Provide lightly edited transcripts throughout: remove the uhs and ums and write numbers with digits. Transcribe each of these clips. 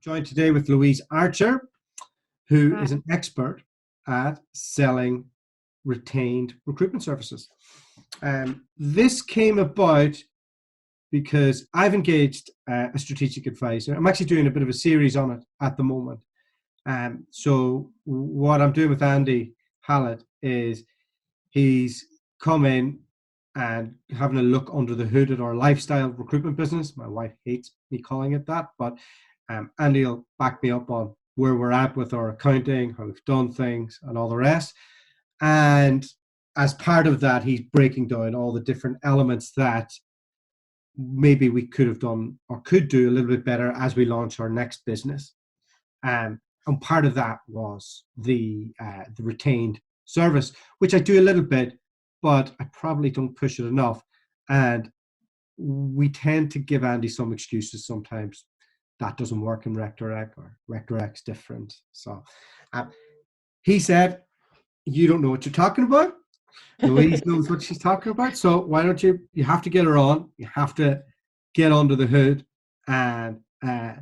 joined today with Louise Archer, who is an expert at selling retained recruitment services. This came about because I've engaged a strategic advisor. I'm actually doing a bit of a series on it at the moment. So what I'm doing with Andy Hallett is he's come in and having a look under the hood at our lifestyle recruitment business. My wife hates me calling it that, but Andy will back me up on where we're at with our accounting, how we've done things, and all the rest. And as part of that, he's breaking down all the different elements that maybe we could have done or could do a little bit better as we launch our next business. And part of that was the retained service, which I do a little bit, but I probably don't push it enough. And we tend to give Andy some excuses sometimes. That doesn't work in Retrained, or Retrained's different. So he said, you don't know what you're talking about. Louise knows what she's talking about. So why don't you have to get her on. You have to get under the hood and have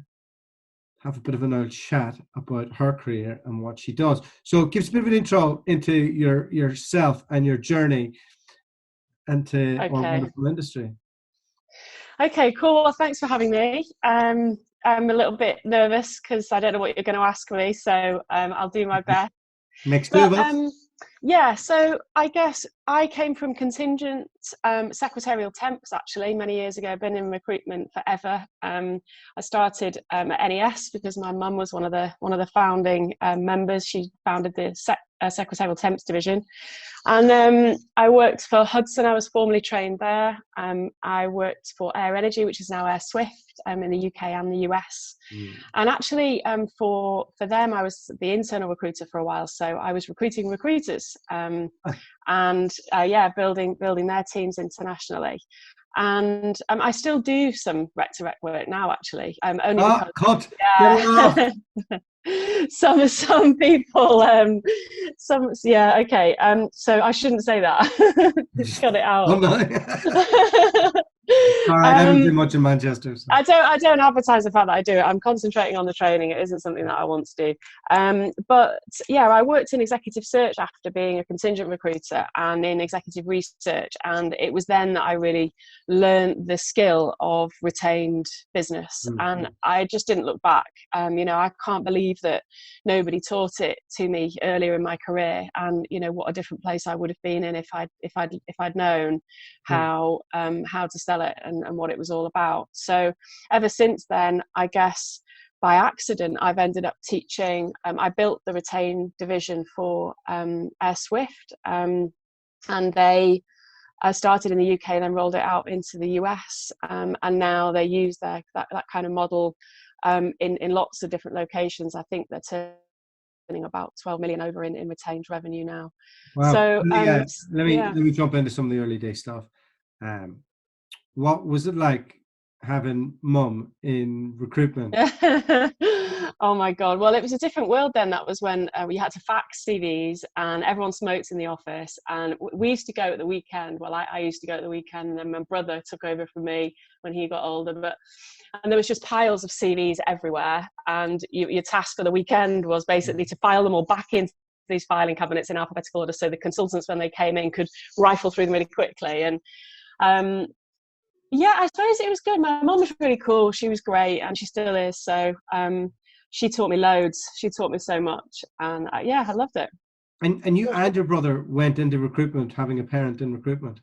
a bit of an old chat about her career and what she does. So give us a bit of an intro into yourself and your journey into our wonderful industry. Okay, cool. Well, thanks for having me. I'm a little bit nervous because I don't know what you're going to ask me, so I'll do my best. Next two of us. Yeah, so I guess I came from contingent secretarial temps actually many years ago. I've been in recruitment forever. I started at NES because my mum was one of the founding members. She founded the secretarial temps division, and I worked for Hudson. I was formerly trained there. I worked for Air Energy, which is now Air Swift, in the UK and the US. And actually, for them, I was the internal recruiter for a while. So I was recruiting recruiters, and building their teams internationally. And I still do some rec-to-rec work now, actually. Only because, some people, okay. So I shouldn't say that. Cut it out. Oh, no. All right, I don't do much in Manchester. So. I don't advertise the fact that I do it. I'm concentrating on the training. It isn't something that I want to do. But yeah, I worked in executive search after being a contingent recruiter and in executive research. And it was then that I really learned the skill of retained business. And I just didn't look back. I can't believe that nobody taught it to me earlier in my career. And what a different place I would have been in if I'd known how to sell it and what it was all about. So ever since then, I guess by accident, I've ended up teaching. I built the Retrained division for Air Swift, and they started in the UK and then rolled it out into the US, and now they use that kind of model in lots of different locations. I think they're turning about 12 million over in retained revenue now. Wow. So let me jump into some of the early day stuff. What was it like having mum in recruitment? Oh my God. Well, it was a different world then. That was when we had to fax CVs and everyone smoked in the office. And we used to go at the weekend. Well, I used to go at the weekend, and then my brother took over from me when he got older. And there was just piles of CVs everywhere. And your task for the weekend was basically to file them all back into these filing cabinets in alphabetical order, so the consultants, when they came in, could rifle through them really quickly. And I suppose it was good. My mum was really cool. She was great, and she still is. So she taught me loads. She taught me so much, and I loved it. And you and your brother went into recruitment, having a parent in recruitment.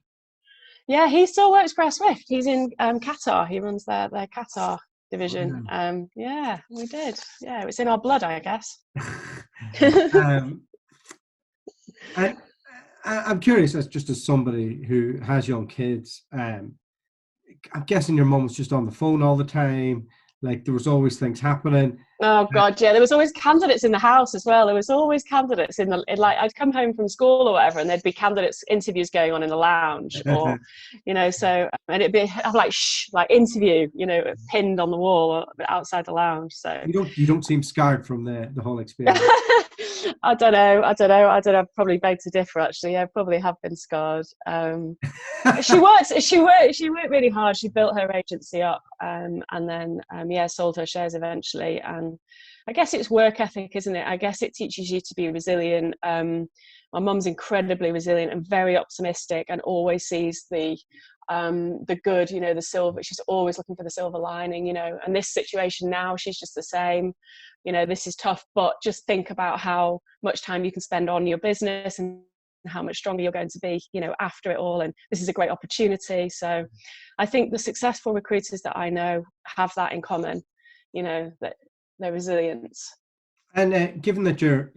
Yeah, he still works for Air Swift. He's in Qatar. He runs their Qatar division. Yeah, we did. Yeah, it's in our blood, I guess. I'm curious, as somebody who has young kids, I'm guessing your mum was just on the phone all the time. Like, there was always things happening. Oh God, yeah. There was always candidates in the house as well. There was always candidates I'd come home from school or whatever, and there'd be candidates interviews going on in the lounge, or, so, and it'd be like interview, pinned on the wall or outside the lounge. So you don't seem scarred from the whole experience. I don't know. Probably beg to differ. Actually, I probably have been scarred. She worked really hard. She built her agency up, and then sold her shares eventually. And I guess it's work ethic, isn't it? I guess it teaches you to be resilient. My mum's incredibly resilient and very optimistic, and always sees the good, the silver. She's always looking for the silver lining, and this situation now, she's just the same. This is tough, but just think about how much time you can spend on your business and how much stronger you're going to be, after it all. And this is a great opportunity. So I think the successful recruiters that I know have that in common, that their resilience. And given that your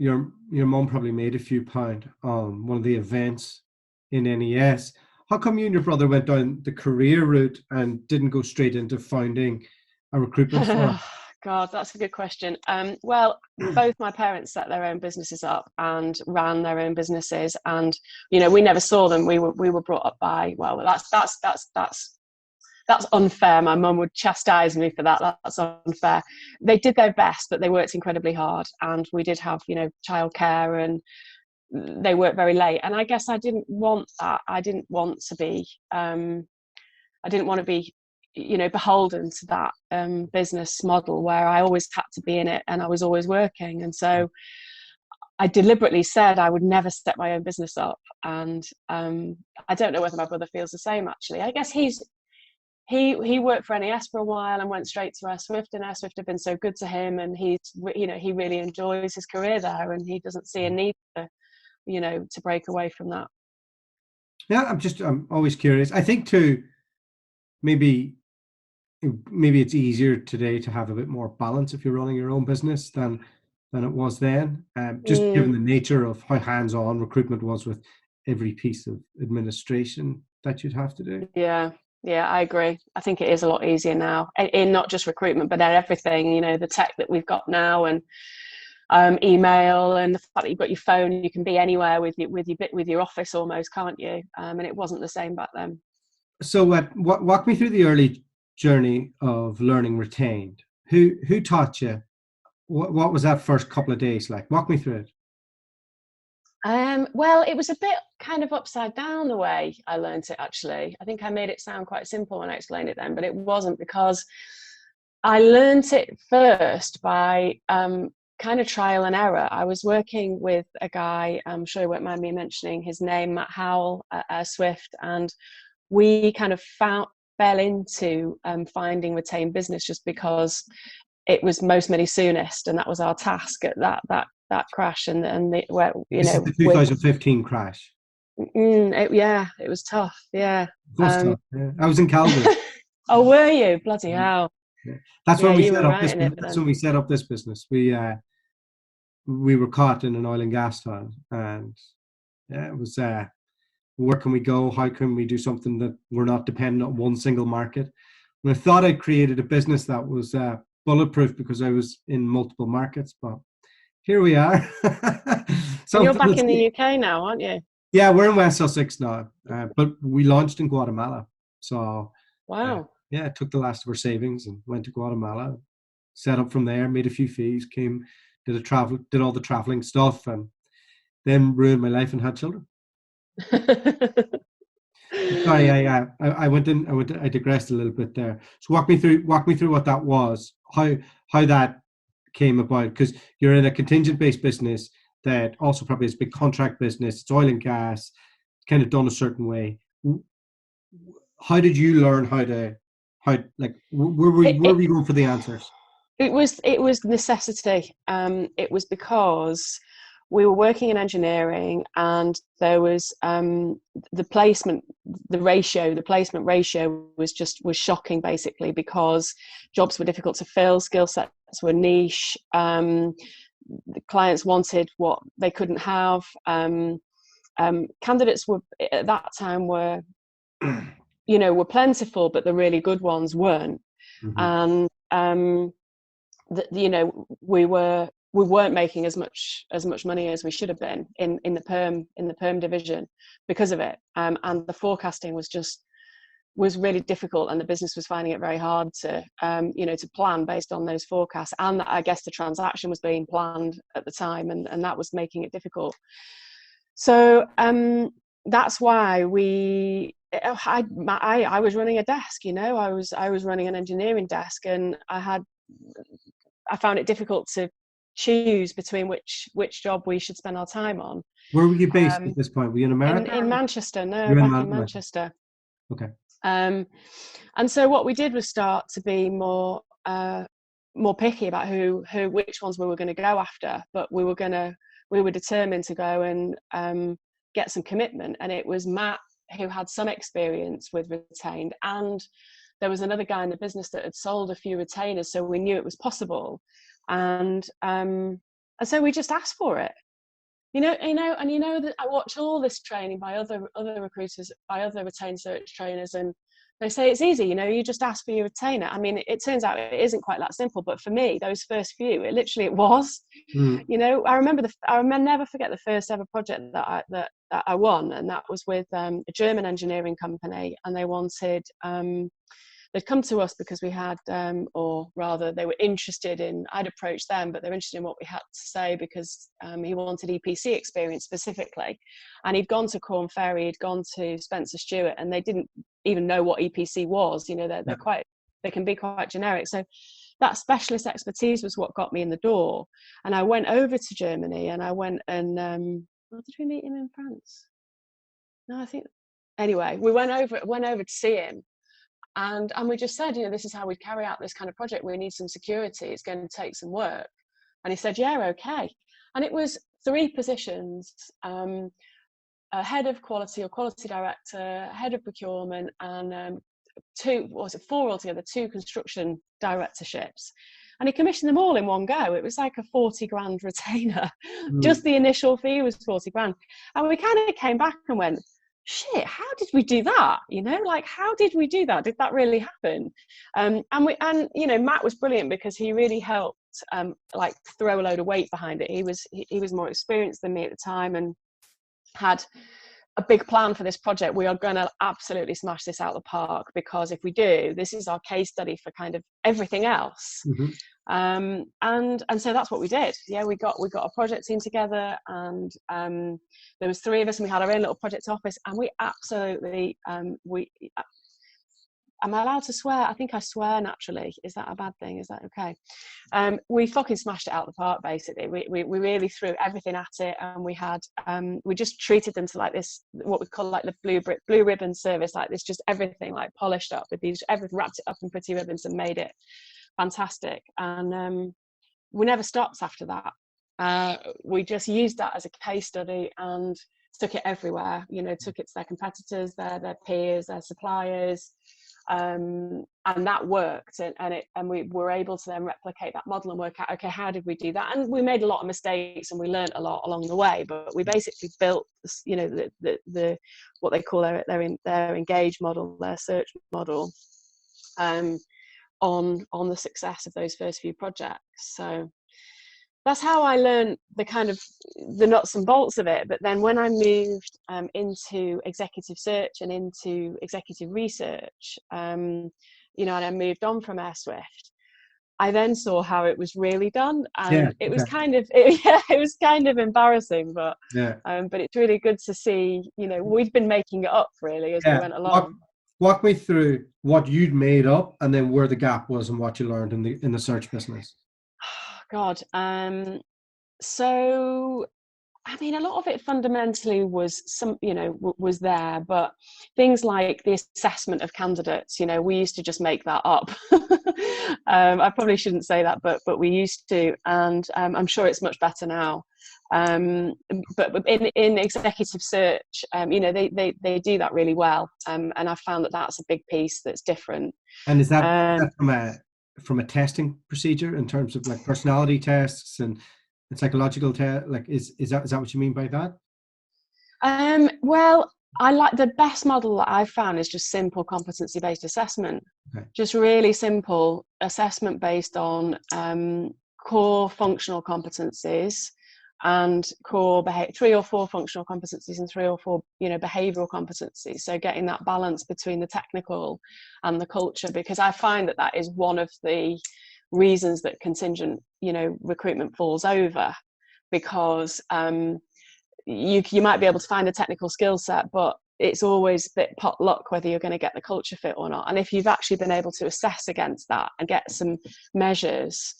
mum probably made a few pound on one of the events in NES, how come you and your brother went down the career route and didn't go straight into founding a recruitment firm? God, that's a good question. Well, both my parents set their own businesses up and ran their own businesses, and we never saw them. We were brought up by, well, that's unfair. My mum would chastise me for that. That's unfair. They did their best, but they worked incredibly hard, and we did have childcare, and they worked very late. And I guess I didn't want that. I didn't want to be beholden to that business model where I always had to be in it and I was always working. And so I deliberately said I would never set my own business up. And I don't know whether my brother feels the same, actually. I guess he worked for NES for a while and went straight to Air Swift, and Air Swift have been so good to him, and he really enjoys his career there, and he doesn't see a need to break away from that. Yeah, I'm always curious. I think too, maybe it's easier today to have a bit more balance if you're running your own business than it was then. Just given the nature of how hands-on recruitment was with every piece of administration that you'd have to do. Yeah, I agree. I think it is a lot easier now, in not just recruitment, but in everything. The tech that we've got now, and email, and the fact that you've got your phone, you can be anywhere with your office almost, can't you? And it wasn't the same back then. So, walk me through the early journey of learning Retrained. Who taught you? What was that first couple of days like? Walk me through it. Well, it was a bit kind of upside down the way I learned it, actually. I think I made it sound quite simple when I explained it then, but it wasn't, because I learned it first by kind of trial and error. I was working with a guy, I'm sure you won't mind me mentioning his name, Matt Howell at Swift, and we kind of fell into finding retained business just because it was most money soonest, and that was our task at that crash. And this is the 2015 crash. It was tough. Yeah, tough. Yeah. I was in Calgary. Oh, were you? Bloody hell! Yeah. That's when we set up this. That's when we set up this business. We were caught in an oil and gas town, and it was where can we go? How can we do something that we're not dependent on one single market? And I thought I'd created a business that was bulletproof because I was in multiple markets, but here we are. So you're back in the UK now, aren't you? Yeah, we're in West Sussex now, but we launched in Guatemala. So wow. Yeah, took the last of our savings and went to Guatemala, set up from there, made a few fees, did all the traveling stuff, and then ruined my life and had children. Sorry, I digressed a little bit there. So walk me through what that was, how that came about, because you're in a contingent based business that also probably is a big contract business. It's oil and gas, kind of done a certain way. How did you learn where were we going for the answers? It was necessity. It was because we were working in engineering, and there was the placement ratio was shocking, basically, because jobs were difficult to fill, skill sets were niche, the clients wanted what they couldn't have. Candidates were at that time were plentiful, but the really good ones weren't. Mm-hmm. And we weren't making as much money as we should have been in the perm division because of it. And the forecasting was just was really difficult, and the business was finding it very hard to to plan based on those forecasts, and I guess the transaction was being planned at the time, and that was making it difficult. So that's why I was running a desk, I was running an engineering desk, and I found it difficult to choose between which job we should spend our time on. Where were you based at this point? Were you in America? In Manchester. No, You're back in Manchester. Okay. And so what we did was start to be more picky about which ones we were going to go after, but we were determined to go and get some commitment. And it was Matt who had some experience with Retained, and there was another guy in the business that had sold a few retainers, so we knew it was possible. And so we just asked for it. And that I watch all this training by other recruiters, by other retained search trainers, and they say it's easy. You just ask for your retainer. I mean, it turns out it isn't quite that simple. But for me, those first few, it was. I remember I'll never forget the first ever project that I won, and that was with a German engineering company, and they wanted. They'd come to us because we had, or rather they were interested in, I'd approached them, but they were interested in what we had to say because he wanted EPC experience specifically. And he'd gone to Korn Ferry, he'd gone to Spencer Stewart, and they didn't even know what EPC was. They can be quite generic. So that specialist expertise was what got me in the door. And I went over to Germany, and I went and, did we meet him in France? No, anyway, we went over to see him. And we just said, this is how we carry out this kind of project. We need some security. It's going to take some work. And he said, yeah, okay. And it was 3 positions, a head of quality or quality director, head of procurement, and 4 altogether, 2 construction directorships. And he commissioned them all in one go. It was like a 40 grand retainer. Just the initial fee was 40 grand. And we kind of came back and went, shit, how did we do that? How did we do that? Did that really happen? And Matt was brilliant because he really helped throw a load of weight behind it. He was more experienced than me at the time and had a big plan for this project. We are going to absolutely smash this out of the park, because if we do, this is our case study for kind of everything else. And so that's what we did. Yeah, we got a project team together, and there was 3 of us, and we had our own little project office, and we absolutely am I allowed to swear? I think I swear naturally. Is that a bad thing? Is that okay? We fucking smashed it out of the park, basically. We really threw everything at it, and we just treated them to this, what we call the blue ribbon service, this, just everything polished up with these, everything wrapped it up in pretty ribbons and made it fantastic. And we never stopped after that. We just used that as a case study and took it everywhere. Took it to their competitors, their peers, their suppliers. And that worked, and we were able to then replicate that model and work out, okay, how did we do that? And we made a lot of mistakes, and we learned a lot along the way, but we basically built the what they call their engage model, their search model, on the success of those first few projects. So that's how I learned the kind of the nuts and bolts of it. But then when I moved into executive search and into executive research, and I moved on from AirSwift, I then saw how it was really done, and it was kind of it was kind of embarrassing, but it's really good to see. We've been making it up really as we went along. Walk me through what you'd made up, and then where the gap was, and what you learned in the search business. God. So, I mean, a lot of it fundamentally was was there, but things like the assessment of candidates, we used to just make that up. I probably shouldn't say that, but we used to, and I'm sure it's much better now. But in executive search, they do that really well, and I've found that that's a big piece that's different. And is that from a testing procedure in terms of personality tests and psychological tests? Is that what you mean by that? Well, I like the best model that I've found is just simple competency-based assessment. Okay. Just really simple assessment based on core functional competencies, and core 3 or 4 functional competencies and 3 or 4, you know, behavioral competencies. So getting that balance between the technical and the culture, because I find that that is one of the reasons that contingent, you know, recruitment falls over, because you might be able to find a technical skill set, but it's always a bit pot luck whether you're going to get the culture fit or not. And if you've actually been able to assess against that and get some measures,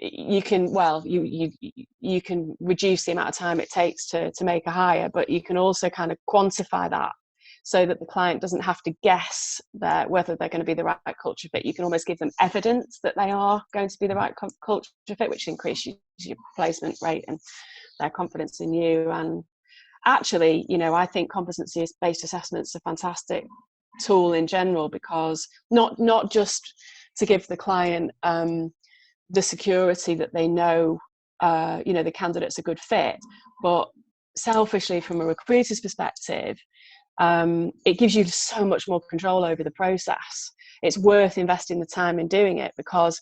you can, well, you can reduce the amount of time it takes to make a hire, but you can also kind of quantify that so that the client doesn't have to guess whether they're going to be the right culture fit. You can almost give them evidence that they are going to be the right culture fit, which increases your placement rate and their confidence in you. And actually, you know, I think competency-based assessments are a fantastic tool in general, because not just to give the client the security that they know, you know, the candidate's a good fit, but selfishly from a recruiter's perspective, it gives you so much more control over the process. It's worth investing the time in doing it, because,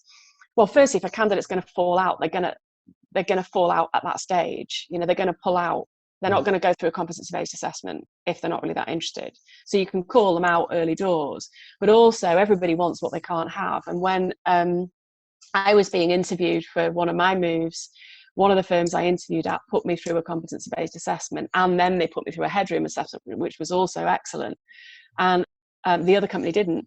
well, firstly, if a candidate's going to fall out, they're going to fall out at that stage. You know, they're going to pull out. They're not going to go through a competency-based assessment if they're not really that interested. So you can call them out early doors, but also everybody wants what they can't have. And when I was being interviewed for one of my moves, one of the firms I interviewed at put me through a competency-based assessment, and then they put me through a headroom assessment, which was also excellent. And the other company didn't.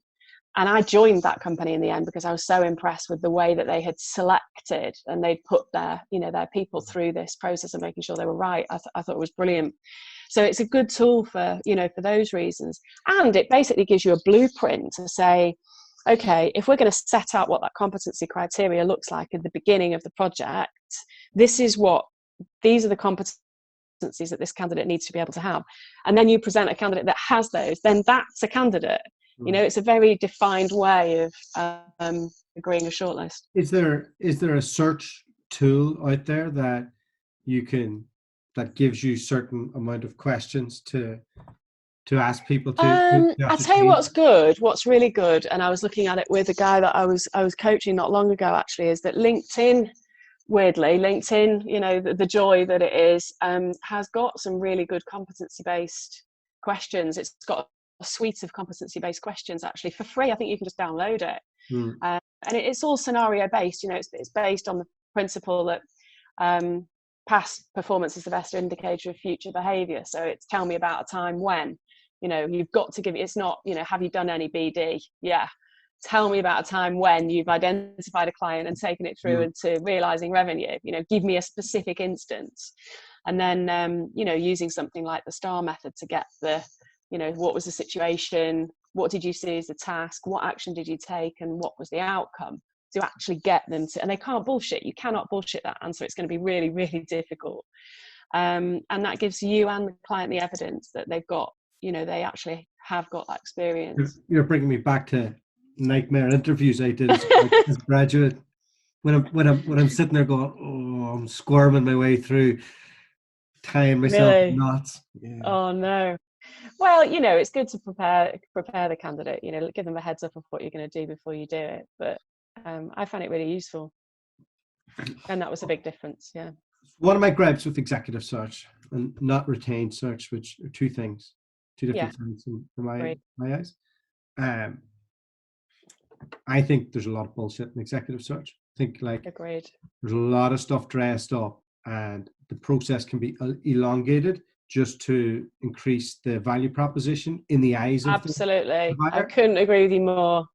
And I joined that company in the end because I was so impressed with the way that they had selected and they'd put their, you know, their people through this process of making sure they were right. I thought it was brilliant. So it's a good tool for, you know, for those reasons. And it basically gives you a blueprint to say, okay, if we're going to set out what that competency criteria looks like at the beginning of the project, these are the competencies that this candidate needs to be able to have. And then you present a candidate that has those, then that's a candidate. You know, it's a very defined way of agreeing a shortlist. Is there a search tool out there that gives you certain amount of questions to ask people to I'll tell you what's really good, and I was looking at it with a guy that I was coaching not long ago actually, is that LinkedIn, you know, the joy that it is, has got some really good competency-based questions. It's got a suite of competency-based questions actually for free. I think you can just download it. And it's all scenario based. You know, it's based on the principle that past performance is the best indicator of future behavior. So it's tell me about a time when, you know, you've got to give it. It's not, you know, have you done any BD? Yeah. Tell me about a time when you've identified a client and taken it through into realizing revenue. You know, give me a specific instance. And then, you know, using something like the STAR method to get the, you know, what was the situation? What did you see as the task? What action did you take? And what was the outcome? To actually get them to, and they can't bullshit. You cannot bullshit that answer. It's going to be really, really difficult. And that gives you and the client the evidence that they've got, you know, they actually have got that experience. You're bringing me back to nightmare interviews I did as a graduate. When I'm sitting there going, oh, I'm squirming my way through, tying myself Really? knots. Yeah. Oh no. Well, you know, it's good to prepare the candidate, you know, give them a heads up of what you're going to do before you do it. But I found it really useful. And that was a big difference, yeah. One of my gripes with executive search and not retained search, which are two different things in my eyes. I think there's a lot of bullshit in executive search. I think Agreed. There's a lot of stuff dressed up and the process can be elongated just to increase the value proposition in the eyes of absolutely. I couldn't agree with you more.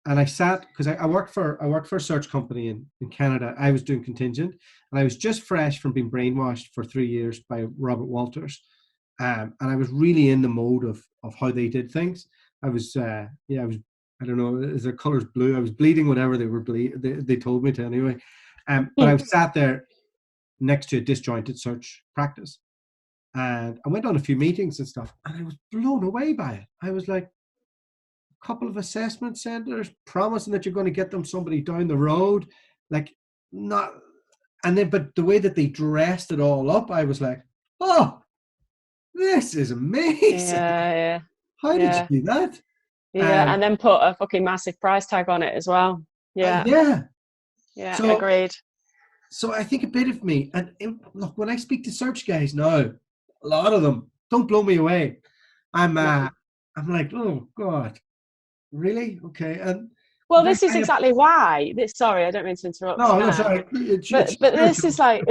And I sat, because I worked for a search company in Canada. I was doing contingent and I was just fresh from being brainwashed for 3 years by Robert Walters. And I was really in the mode of how they did things. I was, I don't know, is their colors blue? I was bleeding whatever they told me to anyway. But I was sat there next to a disjointed search practice. And I went on a few meetings and stuff, and I was blown away by it. I was like, a couple of assessment centers promising that you're going to get them somebody down the road, but the way that they dressed it all up, I was like, oh, this is amazing. Yeah. How did you do that? Yeah, and then put a fucking massive price tag on it as well. Yeah. So, agreed. So I think a bit of me, and look, when I speak to search guys now, a lot of them don't blow me away. I'm like, oh God, really? Okay. And Well, they're this is kind of, exactly why. Sorry, I don't mean to interrupt. no, sorry. It's But your this is job. like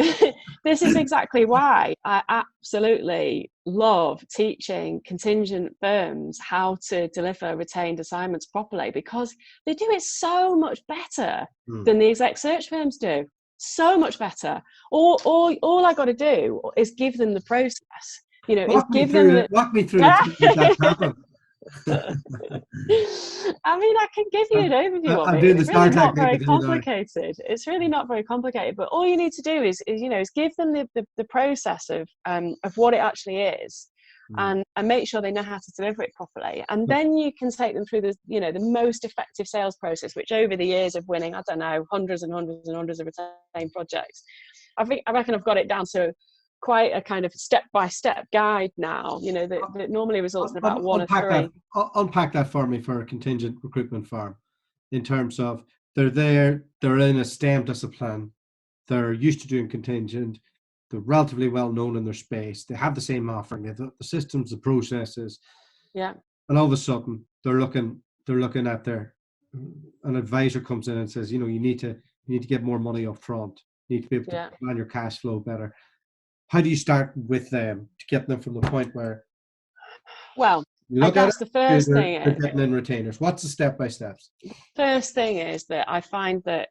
this is exactly why I absolutely love teaching contingent firms how to deliver retained assignments properly, because they do it so much better than the exec search firms do. So much better. All I got to do is give them the process. You know, is Walk me give them through the. it. Walk me through it to make that happen. I mean, I can give you an overview of I'm it. doing the It's really star not technique very with you now. complicated. It's really not very complicated. But all you need to do is give them the process of what it actually is, and make sure they know how to deliver it properly. And then you can take them through the most effective sales process, which over the years of winning, I don't know, hundreds and hundreds and hundreds of retained projects, I reckon I've got it down to quite a kind of step-by-step guide now, that normally results in about one or three. Unpack that for me for a contingent recruitment firm, in terms of they're in a STEM discipline, they're used to doing contingent, they're relatively well known in their space, they have the same offering, they have the systems, the processes, Yeah. and all of a sudden they're looking at an advisor comes in and says, you need to get more money up front, you need to be able to plan your cash flow better. How do you start with them to get them from the point where, well, you look at it, the first thing they're getting in retainers? What's the step by steps? First thing is that I find that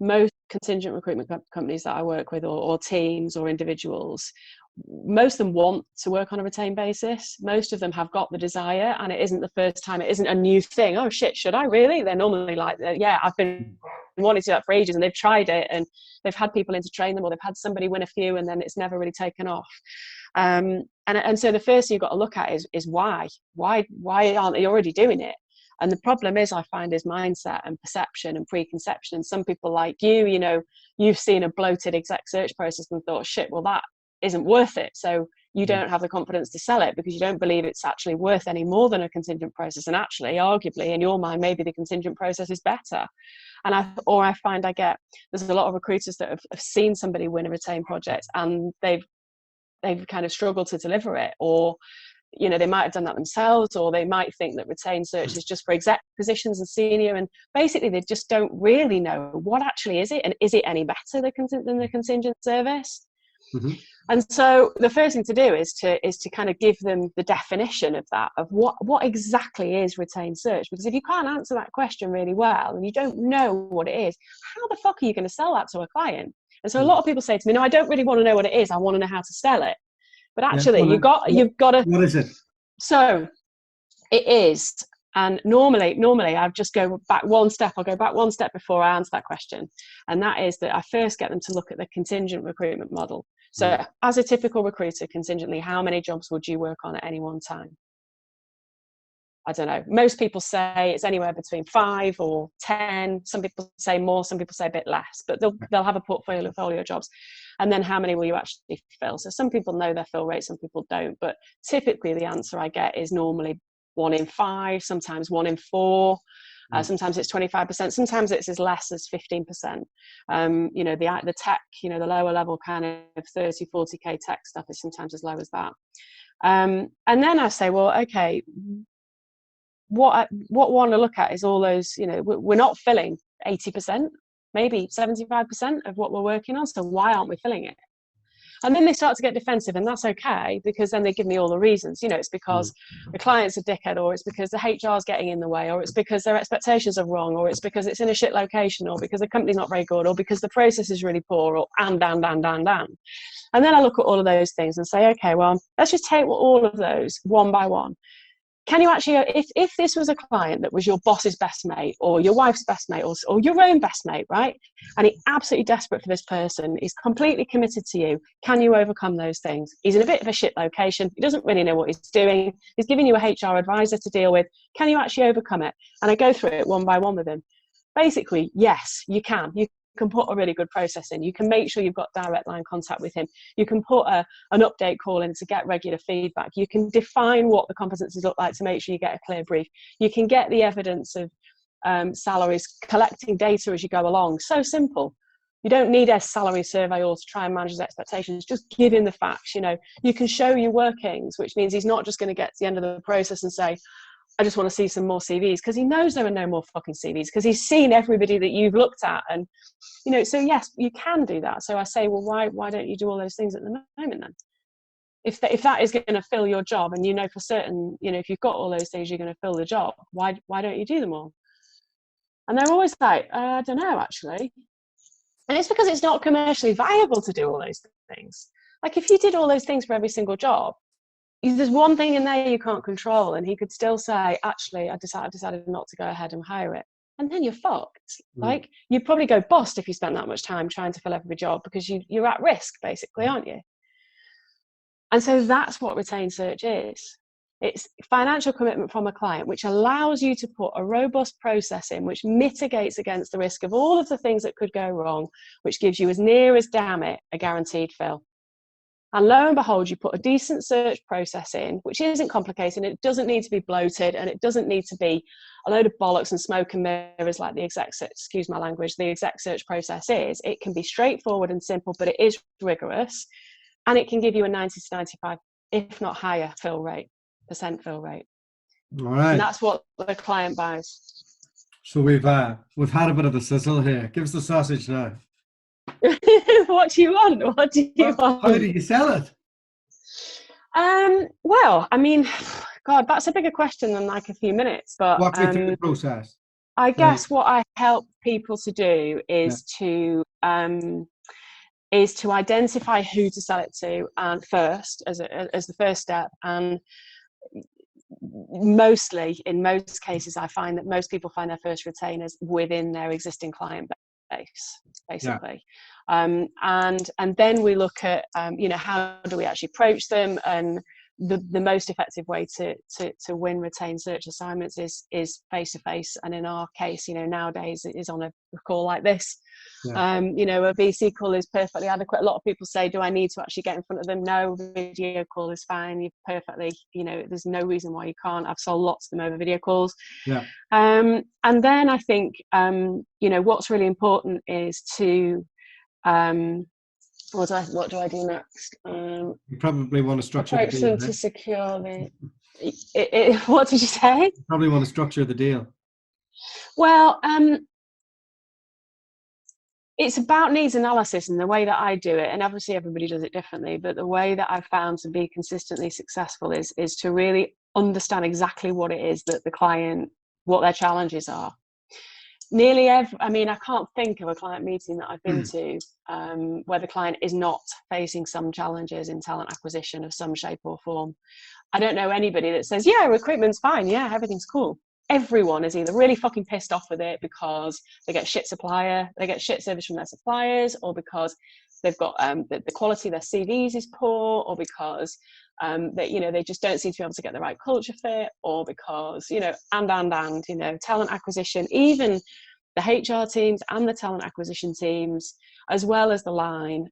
most contingent recruitment companies that I work with, or teams or individuals, most of them want to work on a retained basis. Most of them have got the desire, and it isn't the first time. It isn't a new thing. Oh shit, should I really? They're normally like, yeah, I've been wanting to do that for ages, and they've tried it, and they've had people in to train them, or they've had somebody win a few, and then it's never really taken off. And so the first thing you've got to look at is why aren't they already doing it? And the problem is, I find, is mindset and perception and preconception. And some people like you've seen a bloated exec search process and thought, shit, well, that isn't worth it. So you don't have the confidence to sell it because you don't believe it's actually worth any more than a contingent process. And actually, arguably, in your mind, maybe the contingent process is better. And I find there's a lot of recruiters that have seen somebody win a retained project and they've kind of struggled to deliver it, or they might have done that themselves, or they might think that retained search is just for exec positions and senior, and basically they just don't really know what actually is it, and is it any better than the contingent service. And so the first thing to do is to kind of give them the definition of that, of what exactly is retained search. Because if you can't answer that question really well and you don't know what it is, how the fuck are you going to sell that to a client? And so a lot of people say to me, no, I don't really want to know what it is, I want to know how to sell it. But actually, you've got to. What is it? So it is, and normally I just go back one step. I'll go back one step before I answer that question, and that is that I first get them to look at the contingent recruitment model. So, as a typical recruiter, contingently, how many jobs would you work on at any one time? I don't know. Most people say it's anywhere between 5 or 10. Some people say more, some people say a bit less, but they'll have a portfolio of jobs. And then how many will you actually fill? So some people know their fill rate, some people don't. But typically the answer I get is normally 1 in 5, sometimes 1 in 4. Sometimes it's 25%. Sometimes it's as less as 15%. The tech, the lower level kind of 30, 40K tech stuff is sometimes as low as that. And then I say, well, okay, what I want to look at is all those, we're not filling 80%, maybe 75% of what we're working on. So why aren't we filling it? And then they start to get defensive, and that's okay, because then they give me all the reasons. It's because the client's a dickhead, or it's because the HR is getting in the way, or it's because their expectations are wrong, or it's because it's in a shit location, or because the company's not very good, or because the process is really poor, or and. And then I look at all of those things and say, okay, well, let's just take all of those one by one. Can you actually, if this was a client that was your boss's best mate, or your wife's best mate, or your own best mate, right? And he's absolutely desperate for this person, he's completely committed to you, can you overcome those things? He's in a bit of a shit location, he doesn't really know what he's doing, he's giving you a HR advisor to deal with, can you actually overcome it? And I go through it one by one with him. Basically, yes, you can. You can put a really good process in. You can make sure you've got direct line contact with him. You can put an update call in to get regular feedback. You can define what the competencies look like to make sure you get a clear brief. You can get the evidence of salaries, collecting data as you go along. So simple. You don't need a salary surveyor to try and manage his expectations. Just give him the facts. You can show your workings, which means he's not just going to get to the end of the process and say, I just want to see some more CVs, because he knows there are no more fucking CVs, because he's seen everybody that you've looked at. And, so yes, you can do that. So I say, well, why don't you do all those things at the moment then? If that is going to fill your job, and for certain, if you've got all those things, you're going to fill the job, why don't you do them all? And they're always like, I don't know, actually. And it's because it's not commercially viable to do all those things. Like, if you did all those things for every single job, there's one thing in there you can't control, and he could still say, actually, I decided not to go ahead and hire it. And then you're fucked. Like, you'd probably go bust if you spent that much time trying to fill every job, because you're at risk, basically, aren't you? And so that's what retained search is. It's financial commitment from a client, which allows you to put a robust process in, which mitigates against the risk of all of the things that could go wrong, which gives you, as near as damn it, a guaranteed fill. And lo and behold, you put a decent search process in, which isn't complicated. It doesn't need to be bloated, and it doesn't need to be a load of bollocks and smoke and mirrors like the exec search process is. It can be straightforward and simple, but it is rigorous, and it can give you a 90 to 95, if not higher, fill rate. Percent fill rate. All right. And that's what the client buys. So we've had a bit of the sizzle here. Give us the sausage now. What do you want? What do you want? How do you sell it? Well, I mean, God, that's a bigger question than like a few minutes. But walk me through the process. I guess what I help people to do is to identify who to sell it to, and first as the first step. And in most cases, I find that most people find their first retainers within their existing client base, basically. And then we look at how do we actually approach them, and the most effective way to win retained search assignments is face to face. And in our case, nowadays it is on a call like this. A VC call is perfectly adequate. A lot of people say, do I need to actually get in front of them? No, video call is fine. You perfectly, there's no reason why you can't. I've sold lots of them over video calls. And then I think what's really important is to what do I do next? You probably want to structure approach the deal, them to secure the. What did you say? You probably want to structure the deal. Well, it's about needs analysis, and the way that I do it, and obviously everybody does it differently, but the way that I've found to be consistently successful is to really understand exactly what it is that the client, what their challenges are. I can't think of a client meeting that I've been to where the client is not facing some challenges in talent acquisition of some shape or form. I don't know anybody that says, yeah, recruitment's fine, yeah, everything's cool. Everyone is either really fucking pissed off with it because they get shit service from their suppliers, or because they've got the quality of their CVs is poor, or because they just don't seem to be able to get the right culture fit, or because talent acquisition, even the HR teams and the talent acquisition teams, as well as the line,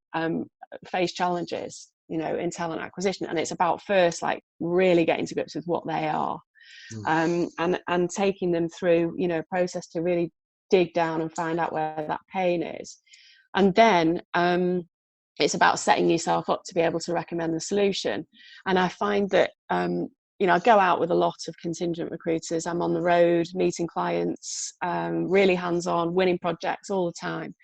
face challenges in talent acquisition. And it's about first really getting to grips with what they are, and taking them through a process to really dig down and find out where that pain is. And then it's about setting yourself up to be able to recommend the solution. And I find that I go out with a lot of contingent recruiters. I'm on the road meeting clients, really hands-on, winning projects all the time.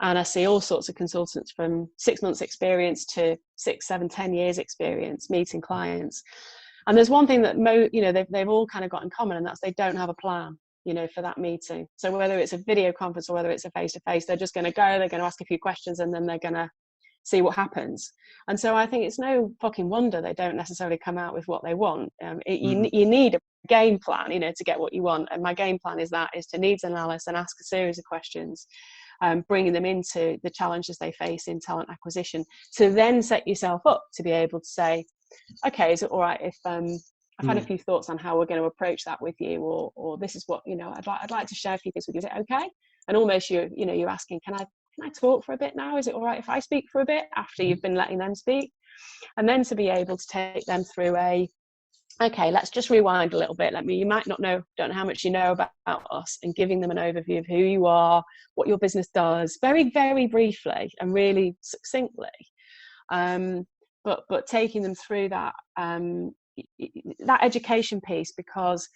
And I see all sorts of consultants from 6 months experience to 6, 7, 10 years experience meeting clients. And there's one thing that they've all kind of got in common, and that's they don't have a plan, for that meeting. So whether it's a video conference or whether it's a face-to-face, they're just going to go, they're going to ask a few questions, and then they're going to see what happens. And so I think it's no fucking wonder they don't necessarily come out with what they want. You need a game plan, to get what you want. And my game plan is to needs analysis and ask a series of questions, bringing them into the challenges they face in talent acquisition, to then set yourself up to be able to say, okay, is it all right if I've had a few thoughts on how we're going to approach that with you, or this is what I'd like to share a few things with you. Is it okay? And almost you're asking, can I talk for a bit now? Is it all right if I speak for a bit after you've been letting them speak? And then to be able to take them through a okay, let's just rewind a little bit. You might not know, don't know how much you know about us, and giving them an overview of who you are, what your business does, very, very briefly and really succinctly. But taking them through that that education piece, because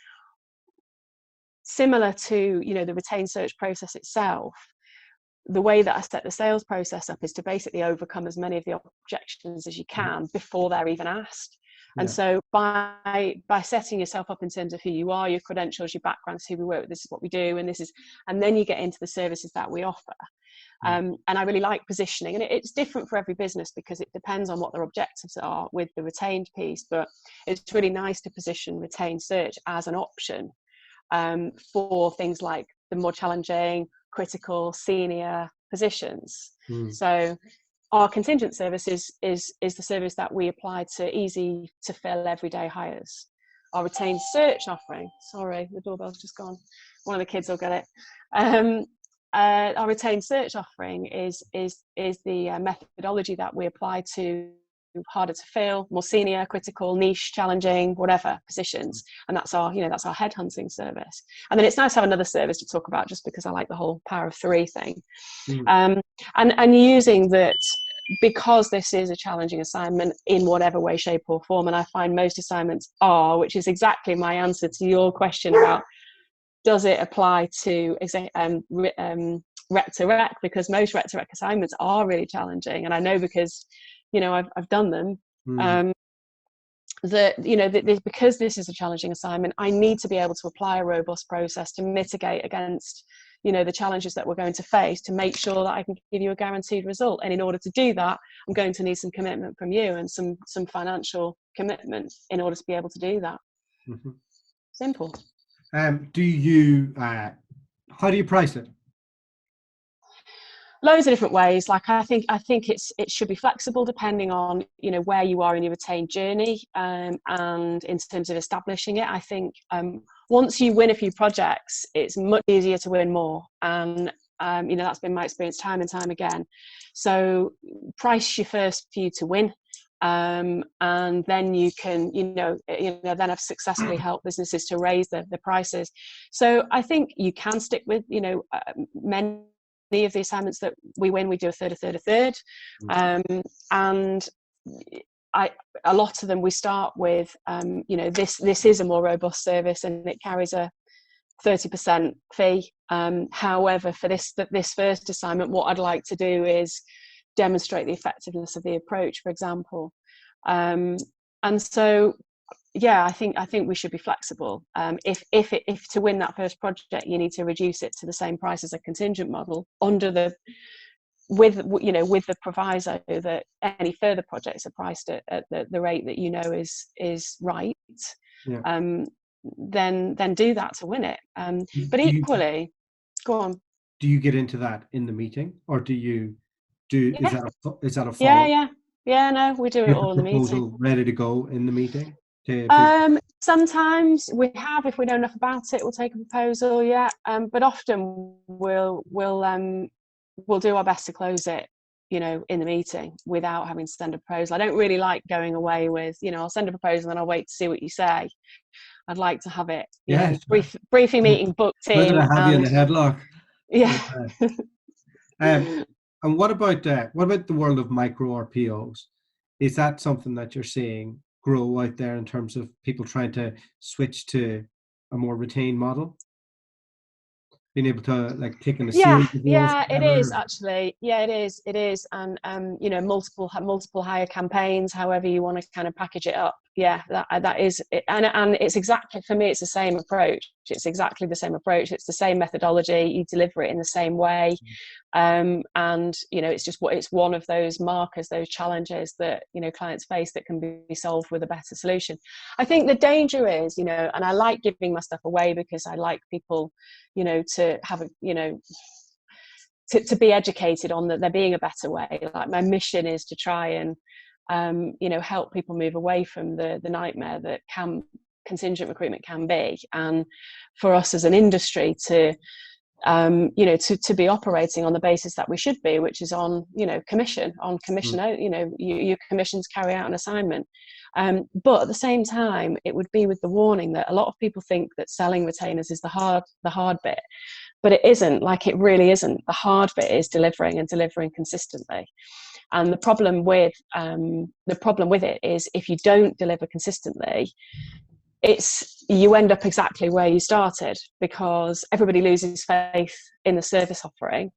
similar to, you know, the retained search process itself, the way that I set the sales process up is to basically overcome as many of the objections as you can before they're even asked. And so by setting yourself up in terms of who you are, your credentials, your background, who we work with, this is what we do, and then you get into the services that we offer. And I really like positioning, and it's different for every business because it depends on what their objectives are with the retained piece. But it's really nice to position retained search as an option for things like the more challenging, critical, senior positions. So our contingent service is the service that we apply to easy to fill everyday hires. Our retained search offering, sorry, the doorbell's just gone, one of the kids will get it. Our retained search offering is the methodology that we apply to harder to fill, more senior, critical, niche, challenging, whatever positions, and that's our headhunting service. And then it's nice to have another service to talk about, just because I like the whole power of three thing. And using that, because this is a challenging assignment in whatever way, shape or form, and I find most assignments are, which is exactly my answer to your question about does it apply to rec to rec, because most rec to rec assignments are really challenging, and I know because, you know, I've done them. That, you know, because this is a challenging assignment, I need to be able to apply a robust process to mitigate against, you know, the challenges that we're going to face, to make sure that I can give you a guaranteed result. And in order to do that, I'm going to need some commitment from you, and some financial commitment in order to be able to do that. Simple. Do you how do you price it? Loads of different ways. Like I think it should be flexible depending on, you know, where you are in your retained journey, and in terms of establishing it. I think once you win a few projects, it's much easier to win more, and you know, that's been my experience time and time again. So price your first few to win, and then you can, then I've successfully helped businesses to raise the prices. So I think you can stick with, you know, many of the assignments that we win, we do a third. And a lot of them we start with, you know, this is a more robust service and it carries a 30% fee. However, for this first assignment, what I'd like to do is demonstrate the effectiveness of the approach, for example. And so, yeah, I think we should be flexible. If to win that first project, you need to reduce it to the same price as a contingent model, with the proviso that any further projects are priced at the rate that you know is right. Yeah. Then do that to win it. But equally, go on. Do you get into that in the meeting, or do you do? Yeah. Is that a follow? Yeah. No, we do it all in the meeting. Ready to go in the meeting. Sometimes we have, if we know enough about it, we'll take a proposal. Yeah. But often we'll do our best to close it, you know, in the meeting without having to send a proposal. I don't really like going away with, you know, I'll send a proposal and I'll wait to see what you say. I'd like to have it, briefing meeting booked in. Whether I have you in the headlock. Yeah. And what about the world of micro RPOs? Is that something that you're seeing grow out there in terms of people trying to switch to a more retained model? Being able to like take in a series of roles? It is actually. Yeah, it is. And you know, multiple hire campaigns, however you want to kind of package it up. Yeah, that is it. And it's exactly, for me, it's the same approach. It's exactly the same approach. It's the same methodology. You deliver it in the same way. And you know, it's one of those markers, those challenges that, you know, clients face that can be solved with a better solution. I think the danger is, you know, and I like giving my stuff away because I like people, you know, to have a, you know, to be educated on that there being a better way. Like my mission is to try and you know, help people move away from the nightmare that contingent recruitment can be, and for us as an industry to to be operating on the basis that we should be, which is on, commission, your commissions carry out an assignment. But at the same time, it would be with the warning that a lot of people think that selling retainers is the hard bit, but it isn't. Like, it really isn't. The hard bit is delivering consistently. And the problem with it is, if you don't deliver consistently, you end up exactly where you started, because everybody loses faith in the service offering.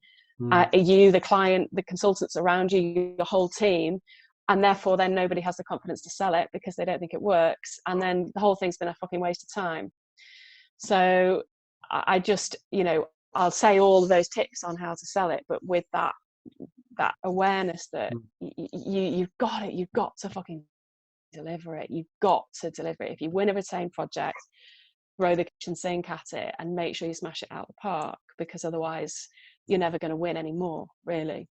You, the client, the consultants around you, your whole team, and therefore then nobody has the confidence to sell it because they don't think it works, and then the whole thing's been a fucking waste of time. So I just, I'll say all of those tips on how to sell it, but with that awareness that you've got to fucking deliver it. You've got to deliver it. If you win a retained project, throw the kitchen sink at it and make sure you smash it out of the park, because otherwise you're never going to win anymore, really.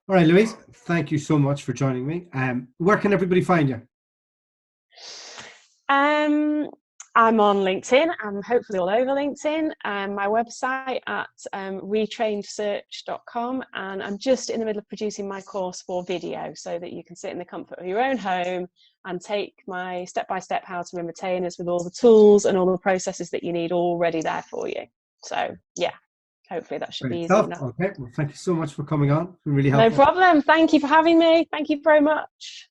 All right, Louise, thank you so much for joining me. Where can everybody find you? I'm on LinkedIn. I'm hopefully all over LinkedIn. My website at retrainedsearch.com, and I'm just in the middle of producing my course for video, so that you can sit in the comfort of your own home and take my step-by-step how to win retainers with all the tools and all the processes that you need already there for you. So yeah, hopefully that should be easy enough. Okay, well, thank you so much for coming on. It's been really helpful. No problem. Thank you for having me. Thank you very much.